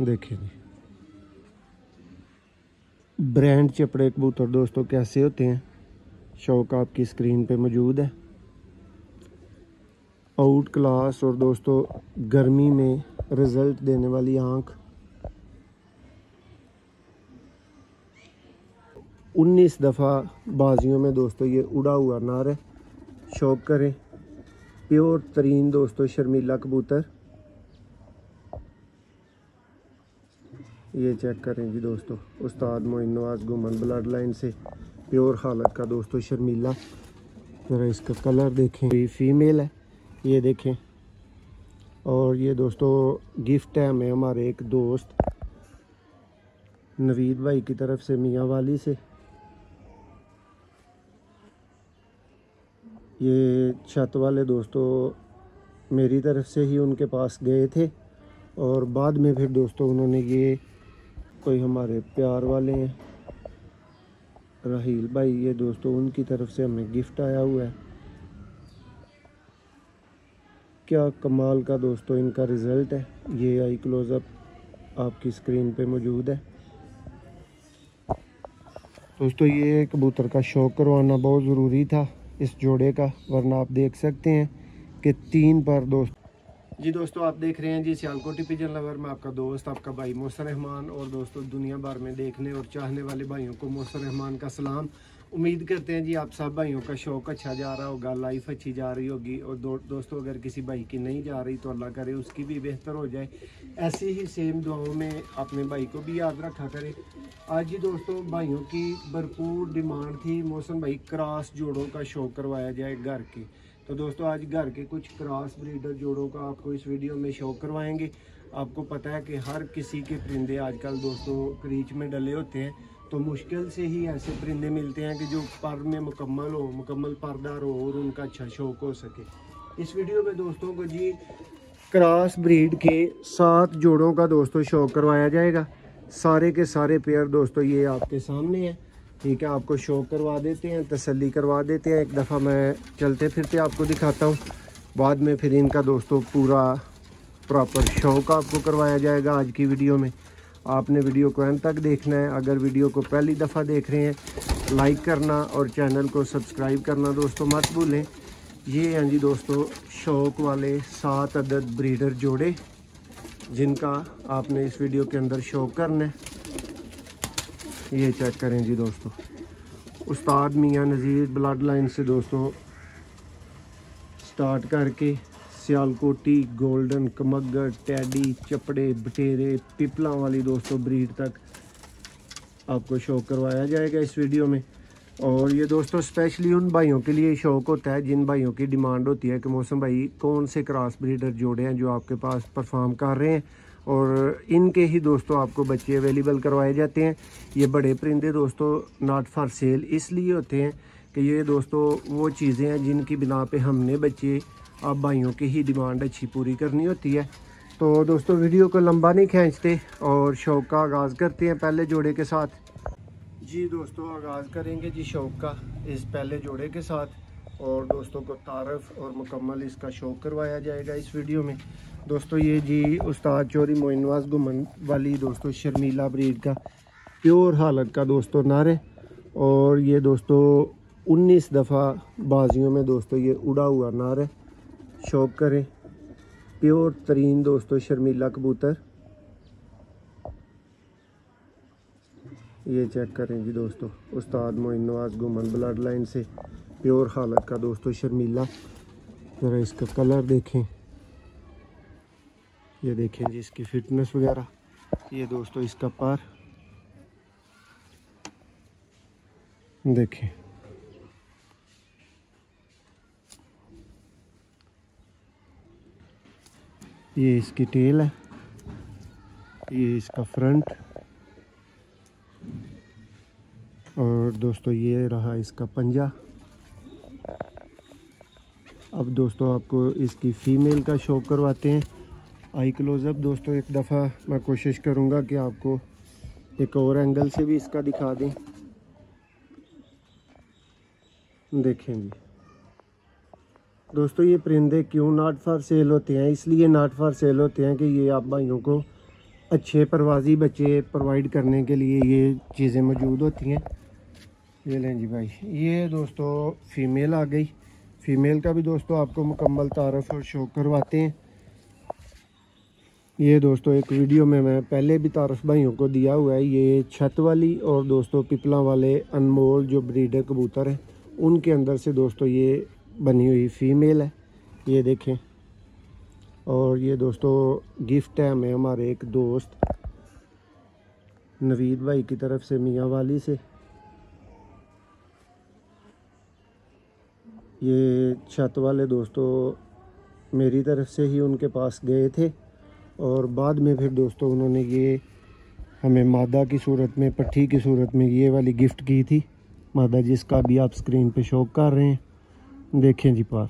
देखें जी, ब्रांड चपड़े कबूतर दोस्तों कैसे होते हैं, शौक आपकी स्क्रीन पे मौजूद है। आउट क्लास और दोस्तों गर्मी में रिज़ल्ट देने वाली आँख, 19 दफ़ा बाजियों में दोस्तों ये उड़ा हुआ नार है। शौक करें, प्योर तरीन दोस्तों शर्मीला कबूतर। ये चेक करें जी दोस्तों, उस्ताद मोइन नवाज गुमन ब्लड लाइन से प्योर हालत का दोस्तों शर्मीला। ज़रा इसका कलर देखें, ये फीमेल है, ये देखें। और ये दोस्तों गिफ्ट है हमें हमारे एक दोस्त नवीद भाई की तरफ से, मियाँ वाली से। ये छत वाले दोस्तों मेरी तरफ से ही उनके पास गए थे और बाद में फिर दोस्तों उन्होंने ये कोई हमारे प्यार वाले हैं राहील भाई, ये दोस्तों उनकी तरफ से हमें गिफ्ट आया हुआ है। क्या कमाल का दोस्तों इनका रिज़ल्ट है। ये आई क्लोज़अप आपकी स्क्रीन पे मौजूद है दोस्तों। ये कबूतर का शौक करवाना बहुत ज़रूरी था इस जोड़े का, वरना आप देख सकते हैं कि 3 पर दोस्त जी। दोस्तों आप देख रहे हैं जी सियालकोटी पिजन लवर में आपका दोस्त, आपका भाई मोहसिन रहमान। और दोस्तों दुनिया भर में देखने और चाहने वाले भाइयों को मोहसिन रहमान का सलाम। उम्मीद करते हैं जी आप सब भाइयों का शौक अच्छा जा रहा होगा, लाइफ अच्छी जा रही होगी। और दोस्तों अगर किसी भाई की नहीं जा रही तो अल्लाह करे उसकी भी बेहतर हो जाए। ऐसी ही सेम दुआओं में अपने भाई को भी याद रखा करें। आज जी दोस्तों भाइयों की भरपूर डिमांड थी, मोहसिन भाई क्रॉस जोड़ों का शौक करवाया जाए घर के। तो दोस्तों आज घर के कुछ क्रॉस ब्रीडर जोड़ों का आपको इस वीडियो में शौक करवाएंगे। आपको पता है कि हर किसी के परिंदे आजकल दोस्तों क्रीच में डले होते हैं, तो मुश्किल से ही ऐसे परिंदे मिलते हैं कि जो पर में मुकम्मल परदार हो और उनका अच्छा शौक हो सके। इस वीडियो में दोस्तों को जी क्रॉस ब्रीड के 7 जोड़ों का दोस्तों शौक करवाया जाएगा। सारे के सारे पेयर दोस्तों ये आपके सामने है, ठीक है। आपको शौक करवा देते हैं, तसल्ली करवा देते हैं। एक दफ़ा मैं चलते फिरते आपको दिखाता हूँ, बाद में फिर इनका दोस्तों पूरा प्रॉपर शौक आपको करवाया जाएगा। आज की वीडियो में आपने वीडियो को अंत तक देखना है। अगर वीडियो को पहली दफ़ा देख रहे हैं लाइक करना और चैनल को सब्सक्राइब करना दोस्तों मत भूलें। ये हैं जी दोस्तों शौक वाले 7 अदद ब्रीडर जोड़े जिनका आपने इस वीडियो के अंदर शौक करना है। ये चेक करें जी दोस्तों, उस्ताद मियाँ नज़ीर ब्लड लाइन से दोस्तों स्टार्ट करके सियालकोटी, गोल्डन, कमगर, टैडी, चपड़े, बटेरे, पिपला वाली दोस्तों ब्रीड तक आपको शौक करवाया जाएगा इस वीडियो में। और ये दोस्तों स्पेशली उन भाइयों के लिए शौक होता है जिन भाइयों की डिमांड होती है कि मौसम भाई कौन से क्रॉस ब्रीडर जोड़े हैं जो आपके पास परफॉर्म कर रहे हैं, और इनके ही दोस्तों आपको बच्चे अवेलेबल करवाए जाते हैं। ये बड़े परिंदे दोस्तों नॉट फॉर सेल इसलिए होते हैं कि ये दोस्तों वो चीज़ें हैं जिनकी बिना पे हमने बच्चे आप भाइयों की ही डिमांड अच्छी पूरी करनी होती है। तो दोस्तों वीडियो को लंबा नहीं खींचते और शौक का आगाज़ करते हैं पहले जोड़े के साथ। जी दोस्तों आगाज़ करेंगे जी शौक का इस पहले जोड़े के साथ, और दोस्तों को तारफ़ और मुकम्मल इसका शौक करवाया जाएगा इस वीडियो में। दोस्तों ये जी उस्ताद चौधरी मोइन नवाज गुमन वाली दोस्तों शर्मीला ब्रीड का प्योर हालत का दोस्तों नर है। और ये दोस्तों 19 दफ़ा बाजियों में दोस्तों ये उड़ा हुआ नर है। शौक करें, प्योर तरीन दोस्तों शर्मीला कबूतर। ये चेक करें जी दोस्तों, उस्ताद मोइन नवाज गुमन ब्लड लाइन से प्योर हालत का दोस्तों शर्मीला। ज़रा इसका कलर देखें, ये देखें जी इसकी फिटनेस वगैरह। ये दोस्तों इसका पर देखें, ये इसकी टेल है, ये इसका फ्रंट, और दोस्तों ये रहा इसका पंजा। अब दोस्तों आपको इसकी फ़ीमेल का शौक करवाते हैं। आई क्लोज़अप दोस्तों एक दफ़ा मैं कोशिश करूँगा कि आपको एक और एंगल से भी इसका दिखा दें। देखें जी दोस्तों, ये परिंदे क्यों नॉट फॉर सेल होते हैं, इसलिए नॉट फॉर सेल होते हैं कि ये आप भाइयों को अच्छे परवाजी बच्चे प्रोवाइड करने के लिए ये चीज़ें मौजूद होती हैं। ये लें जी भाई, ये दोस्तों फ़ीमेल आ गई। फ़ीमेल का भी दोस्तों आपको मुकम्मल तारफ़ और शौक़ करवाते हैं। ये दोस्तों एक वीडियो में मैं पहले भी तारफ़ भाइयों को दिया हुआ है। ये छत वाली और दोस्तों पिपला वाले अनमोल जो ब्रीडर कबूतर हैं उनके अंदर से दोस्तों ये बनी हुई फ़ीमेल है, ये देखें। और ये दोस्तों गिफ्ट है हमें हमारे एक दोस्त नवीद भाई की तरफ से, मियाँ वाली से। ये छत वाले दोस्तों मेरी तरफ से ही उनके पास गए थे और बाद में फिर दोस्तों उन्होंने ये हमें मादा की सूरत में, पट्टी की सूरत में ये वाली गिफ्ट की थी मादा, जिसका भी आप स्क्रीन पे शो कर रहे हैं। देखें जी पार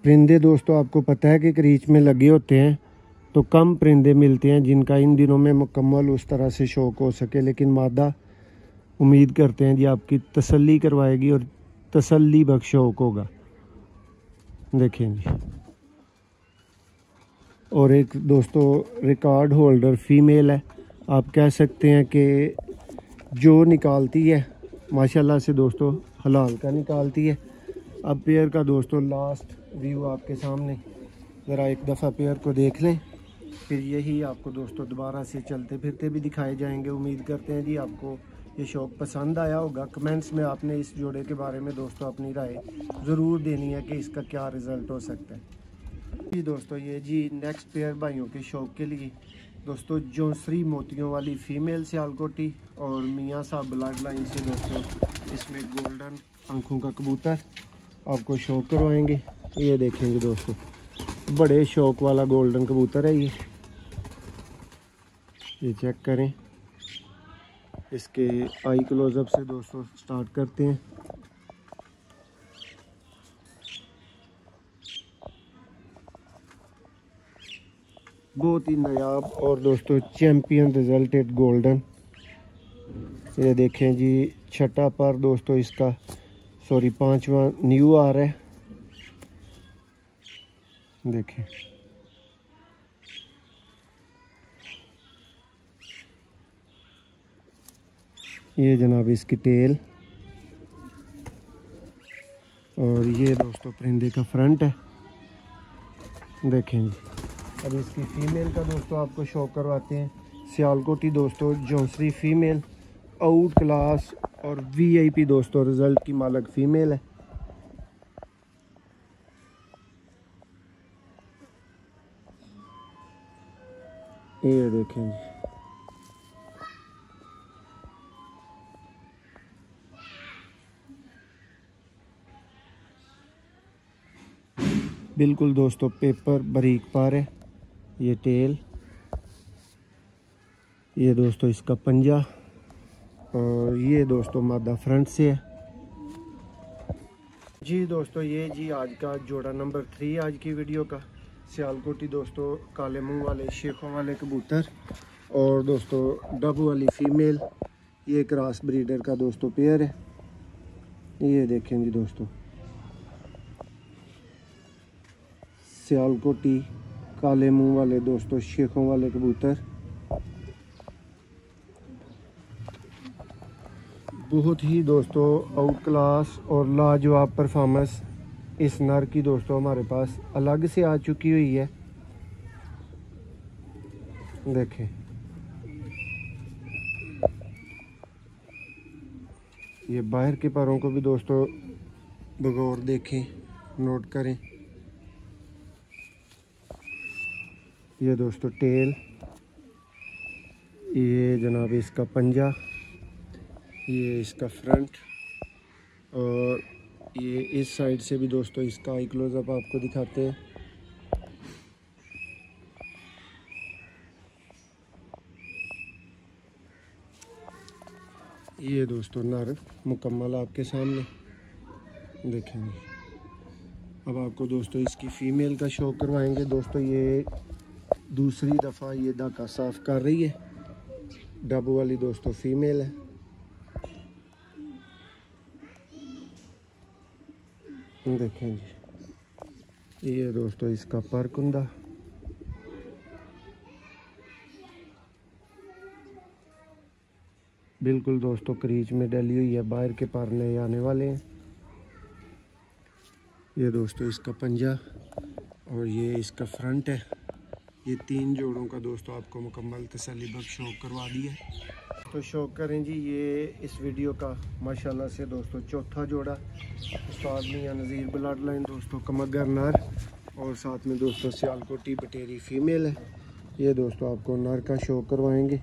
परिंदे दोस्तों आपको पता है कि क्रीच में लगे होते हैं तो कम परिंदे मिलते हैं जिनका इन दिनों में मुकम्मल उस तरह से शौक़ हो सके, लेकिन मादा उम्मीद करते हैं जी आपकी तसल्ली करवाएगी और तसल्ली बख्श शौक़ होगा। देखें जी। और एक दोस्तों रिकॉर्ड होल्डर फ़ीमेल है, आप कह सकते हैं कि जो निकालती है माशाल्लाह से दोस्तों हलाल का निकालती है। अब पेयर का दोस्तों लास्ट व्यू आपके सामने, ज़रा एक दफ़ा पेयर को देख लें, फिर यही आपको दोस्तों दोबारा से चलते फिरते भी दिखाए जाएंगे। उम्मीद करते हैं जी आपको ये शौक़ पसंद आया होगा। कमेंट्स में आपने इस जोड़े के बारे में दोस्तों अपनी राय ज़रूर देनी है कि इसका क्या रिज़ल्ट हो सकता है जी। दोस्तों ये जी नेक्स्ट पेयर भाइयों के शौक़ के लिए दोस्तों जौंसरी मोतियों वाली फ़ीमेल सियालकोटी और मियाँ साहब ब्लड लाइन से दोस्तों इसमें गोल्डन आँखों का कबूतर आपको शौक़ करवाएंगे। ये देखेंगे दोस्तों बड़े शौक़ वाला गोल्डन कबूतर है ये चेक करें। इसके आई क्लोज़अप से दोस्तों स्टार्ट करते हैं। बहुत ही नायाब और दोस्तों चैम्पियन रिजल्टेड गोल्डन। ये देखें जी छठा पर दोस्तों इसका पांचवा न्यू आ रहा है। देखें ये जनाब इसकी टेल और ये दोस्तों परिंदे का फ्रंट है। देखें जी अब इसकी फ़ीमेल का दोस्तों आपको शो करवाते हैं। सियालकोटी दोस्तों जौंसरी फ़ीमेल, आउट क्लास और वीआईपी दोस्तों रिज़ल्ट की मालक फ़ीमेल है। ये देखें जी बिल्कुल दोस्तों पेपर बारीक पार है। ये टेल, ये दोस्तों इसका पंजा और ये दोस्तों मादा फ्रंट से है जी। दोस्तों ये जी आज का जोड़ा नंबर 3 आज की वीडियो का सियालकोटी दोस्तों काले मुंह वाले शेखों वाले कबूतर और दोस्तों डब वाली फ़ीमेल, ये क्रॉस ब्रीडर का दोस्तों पेयर है। ये देखें जी दोस्तों सियालकोटी काले मुंह वाले दोस्तों शेखों वाले कबूतर, बहुत ही दोस्तों आउट क्लास और लाजवाब परफॉर्मेंस इस नर की दोस्तों हमारे पास अलग से आ चुकी हुई है। देखें ये बाहर के पैरों को भी दोस्तों बगौर देखें, नोट करें। ये दोस्तों टेल, ये जनाब इसका पंजा, ये इसका फ्रंट और ये इस साइड से भी दोस्तों इसका आई क्लोज़अप आपको दिखाते हैं। ये दोस्तों नर मुकम्मल आपके सामने देखेंगे। अब आपको दोस्तों इसकी फ़ीमेल का शो करवाएंगे। दोस्तों ये दूसरी दफ़ा ये धागा साफ़ कर रही है। डब वाली दोस्तों फ़ीमेल है। देखें जी ये दोस्तों इसका पर कुंदा, बिल्कुल दोस्तों क्रीच में डली हुई है, बाहर के पर नए आने वाले हैं। ये दोस्तों इसका पंजा और ये इसका फ्रंट है। ये 3 जोड़ों का दोस्तों आपको मुकम्मल तसल्ली बख्श शौक करवा दिया है। तो शौक करें जी, ये इस वीडियो का माशाल्लाह से दोस्तों चौथा जोड़ा उस्ताद मियां नज़ीर ब्लड लाइन दोस्तों कमगर नर, और साथ में दोस्तों सियालकोटी बटेरी फीमेल है। ये दोस्तों आपको नर का शौक करवाएंगे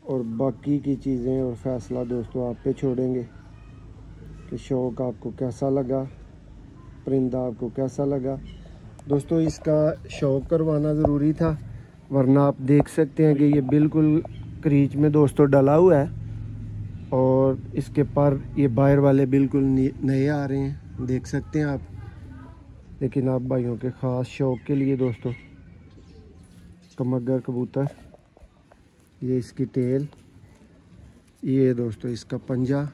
और बाकी की चीज़ें और फैसला दोस्तों आप पे छोड़ेंगे कि शौक आपको कैसा लगा, परिंदा आपको कैसा लगा। दोस्तों इसका शौक करवाना ज़रूरी था, वरना आप देख सकते हैं कि ये बिल्कुल क्रीच में दोस्तों डला हुआ है और इसके पर ये बाहर वाले बिल्कुल नए आ रहे हैं, देख सकते हैं आप। लेकिन आप भाइयों के ख़ास शौक के लिए दोस्तों कमगर कबूतर, ये इसकी टेल, ये दोस्तों इसका पंजा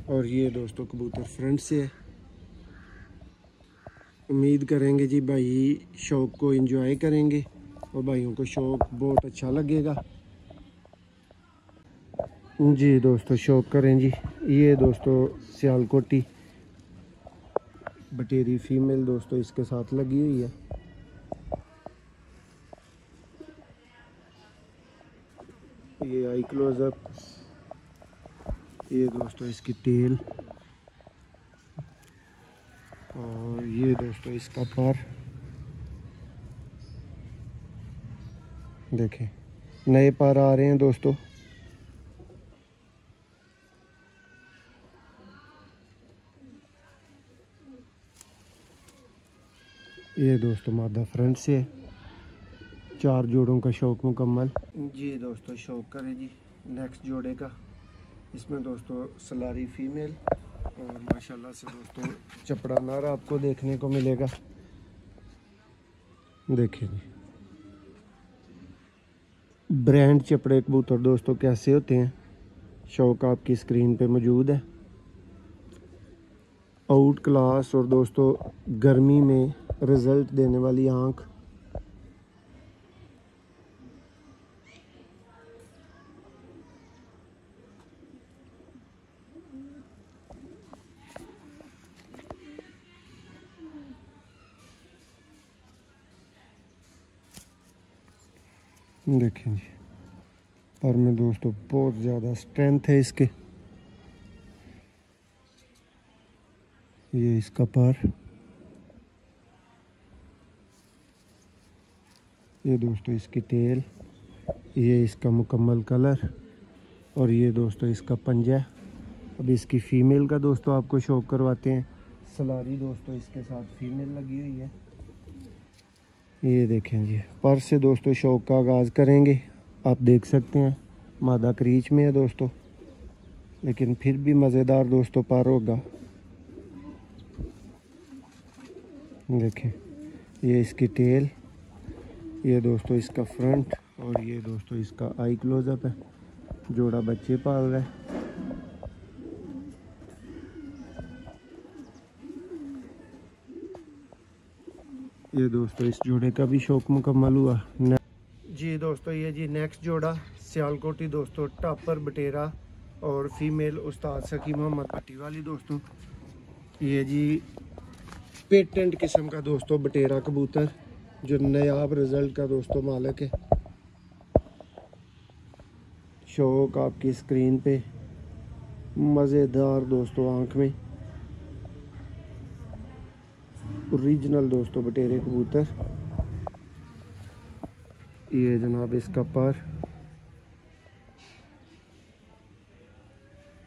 और ये दोस्तों कबूतर फ्रंट से है। उम्मीद करेंगे जी भाई शौक को एंजॉय करेंगे और भाइयों को शौक बहुत अच्छा लगेगा जी। दोस्तों शौक करें जी, ये दोस्तों सियालकोटी बटेरी फीमेल दोस्तों इसके साथ लगी हुई है। ये आई क्लोजअप, ये दोस्तों इसकी टेल और ये दोस्तों इसका पर। देखें नए पर आ रहे हैं दोस्तों। ये दोस्तों मादा फ्रंट से है। 4 जोड़ों का शौक मुकम्मल जी। दोस्तों शौक करें जी नेक्स्ट जोड़े का। इसमें दोस्तों सलारी फीमेल और माशाल्लाह से दोस्तों चपड़ा नर आपको देखने को मिलेगा। देखिए जी ब्रांड चपड़े कबूतर दोस्तों कैसे होते हैं, शौक आपकी स्क्रीन पे मौजूद है। आउट क्लास और दोस्तों गर्मी में रिज़ल्ट देने वाली आँख। देखें जी पर में दोस्तों बहुत ज़्यादा स्ट्रेंथ है इसके। ये इसका पर, ये दोस्तों इसकी टेल, ये इसका मुकम्मल कलर और ये दोस्तों इसका पंजा। अब इसकी फ़ीमेल का दोस्तों आपको शौक करवाते हैं। सलारी दोस्तों इसके साथ फीमेल लगी हुई है। ये देखें जी पर से दोस्तों शौक का आगाज़ करेंगे। आप देख सकते हैं मादा क्रीच में है दोस्तों, लेकिन फिर भी मज़ेदार दोस्तों पर होगा। देखें ये इसकी टेल, ये दोस्तों इसका फ्रंट और ये दोस्तों इसका आई क्लोजअप है। जोड़ा बच्चे पाल रहा है। ये दोस्तों इस जोड़े का भी शौक मुकम्मल हुआ जी। दोस्तों ये जी नेक्स्ट जोड़ा सियालकोटी दोस्तों टापर बटेरा और फीमेल उस्ताद सकी मोहम्मद भट्टी वाली दोस्तों। ये जी पेटेंट किस्म का दोस्तों बटेरा कबूतर जो नायाब रिजल्ट का दोस्तों मालिक है। शौक आपकी स्क्रीन पे मज़ेदार दोस्तों आँख में ओरिजिनल दोस्तों बटेरे कबूतर। ये जनाब इसका पर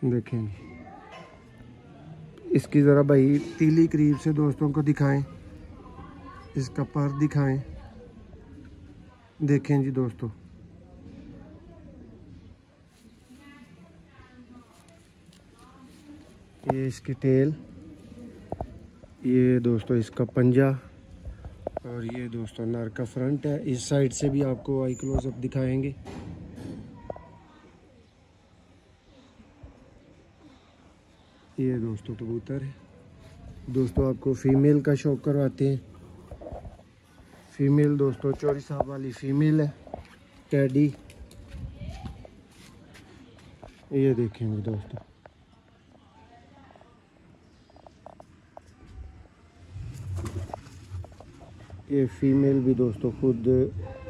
देखें, इसकी ज़रा भाई तीली करीब से दोस्तों को दिखाएं, इसका पर दिखाएं। देखें जी दोस्तों ये इसकी टेल, ये दोस्तों इसका पंजा और ये दोस्तों नर का फ्रंट है। इस साइड से भी आपको आई क्लोजअप दिखाएंगे। ये दोस्तों कबूतर है दोस्तों आपको फ़ीमेल का शौक करवाते हैं। फ़ीमेल दोस्तों चौरी साहब वाली फ़ीमेल है, टैडी। ये देखेंगे दोस्तों, ये फ़ीमेल भी दोस्तों खुद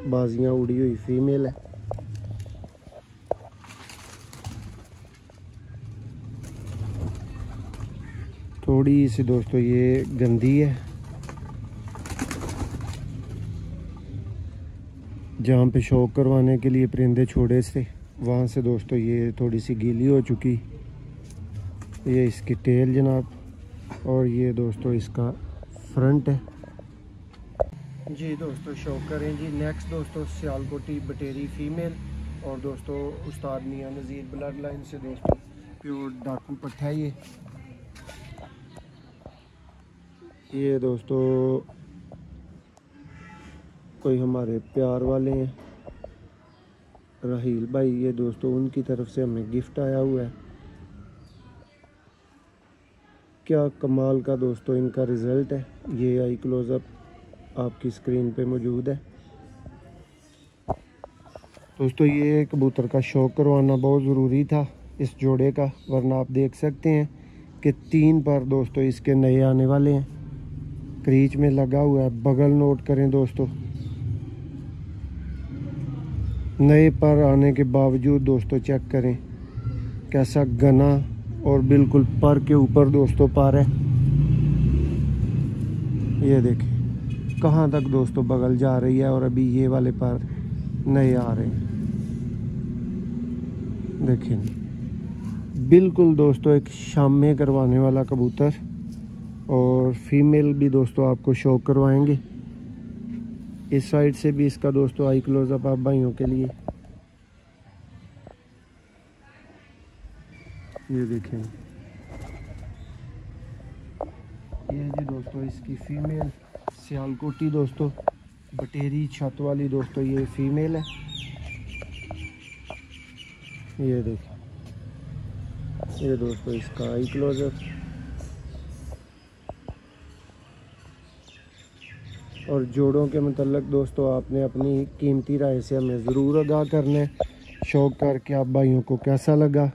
बाजियाँ उड़ी हुई फ़ीमेल है। थोड़ी सी दोस्तों ये गंदी है, जहाँ पे शौक करवाने के लिए परिंदे छोड़े थे वहाँ से दोस्तों ये थोड़ी सी गीली हो चुकी। ये इसकी टेल जनाब, और ये दोस्तों इसका फ्रंट है जी। दोस्तों शौक करें जी। नेक्स्ट दोस्तों सियालकोटी बटेरी फ़ीमेल, और दोस्तों उस्ताद मियां नज़ीर ब्लड लाइन से दोस्तों प्योर डाकू पट्ठा है ये दोस्तों कोई हमारे प्यार वाले हैं राहील भाई, ये दोस्तों उनकी तरफ से हमें गिफ्ट आया हुआ है। क्या कमाल का दोस्तों इनका रिज़ल्ट है। ये आई क्लोज़अप आपकी स्क्रीन पे मौजूद है दोस्तों। ये कबूतर का शौक करवाना बहुत ज़रूरी था इस जोड़े का, वरना आप देख सकते हैं कि 3 पर दोस्तों इसके नए आने वाले हैं। क्रीच में लगा हुआ है, बगल नोट करें दोस्तों। नए पर आने के बावजूद दोस्तों चेक करें कैसा घना और बिल्कुल पर के ऊपर दोस्तों पर है। ये देखें कहाँ तक दोस्तों बगल जा रही है, और अभी ये वाले पर नए आ रहे हैं। देखें बिल्कुल दोस्तों एक शाम में करवाने वाला कबूतर, और फीमेल भी दोस्तों आपको शौक करवाएंगे। इस साइड से भी इसका दोस्तों आई क्लोज़अप आप भाइयों के लिए। ये देखें, ये जी दोस्तों इसकी फ़ीमेल सियालकोटी दोस्तों बटेरी छत वाली दोस्तों ये फ़ीमेल है। ये देखें, ये दोस्तों इसका आई क्लोज़अप। और जोड़ों के मतलब दोस्तों आपने अपनी कीमती राय से हमें ज़रूर आगाह करना है। शौक करके आप भाइयों को कैसा लगा।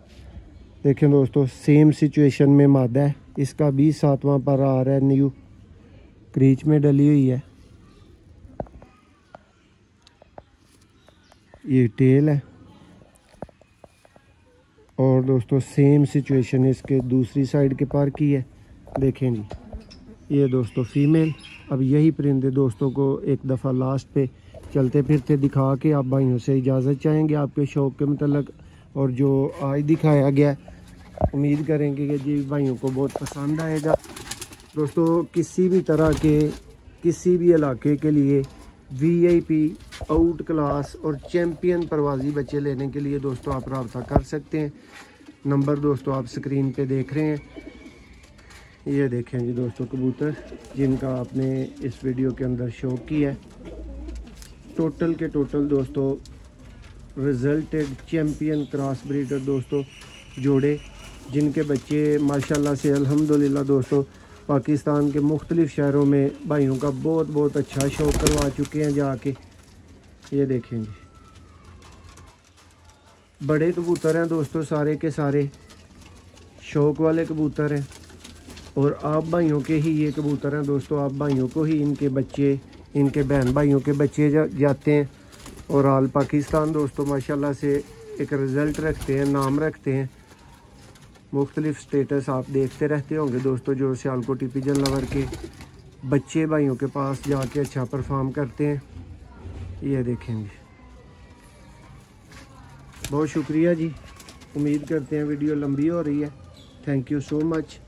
देखें दोस्तों सेम सिचुएशन में मादा है, इसका भी 7वां पर आ रहा है, न्यू क्रीच में डली हुई है। ये टेल है, और दोस्तों सेम सिचुएशन इसके दूसरी साइड के पर की है। देखें जी, ये दोस्तों फ़ीमेल। अब यही परिंदे दोस्तों को एक दफ़ा लास्ट पे चलते फिरते दिखा के आप भाइयों से इजाज़त चाहेंगे आपके शौक़ के मतलब। और जो आज दिखाया गया उम्मीद करेंगे कि जी भाइयों को बहुत पसंद आएगा दोस्तों। किसी भी तरह के किसी भी इलाके के लिए VIP आउट क्लास और चैम्पियन प्रवासी बच्चे लेने के लिए दोस्तों आप रब्ता कर सकते हैं। नंबर दोस्तों आप स्क्रीन पे देख रहे हैं। ये देखें जी दोस्तों कबूतर जिनका आपने इस वीडियो के अंदर शौक किया है। टोटल के टोटल दोस्तों रिजल्टेड चैम्पियन क्रॉस ब्रीडर दोस्तों जोड़े, जिनके बच्चे माशाल्लाह से अल्हम्दुलिल्लाह दोस्तों पाकिस्तान के मुख्तलिफ़ शहरों में भाइयों का बहुत बहुत अच्छा शौक करवा चुके हैं जाके। ये देखें जी, बड़े कबूतर हैं दोस्तों, सारे के सारे शौक वाले कबूतर हैं, और आप भाइयों के ही ये कबूतर हैं दोस्तों। आप भाइयों को ही इनके बच्चे, इनके बहन भाइयों के बच्चे जाते हैं, और आल पाकिस्तान दोस्तों माशाल्लाह से एक रिज़ल्ट रखते हैं, नाम रखते हैं। मुख्तलिफ़ स्टेटस आप देखते रहते होंगे दोस्तों, जो सियालकोटी पिजन लवर के बच्चे भाइयों के पास जाके अच्छा परफॉर्म करते हैं। ये देखेंगे, बहुत शुक्रिया जी। उम्मीद करते हैं वीडियो लंबी हो रही है। Thank you so much.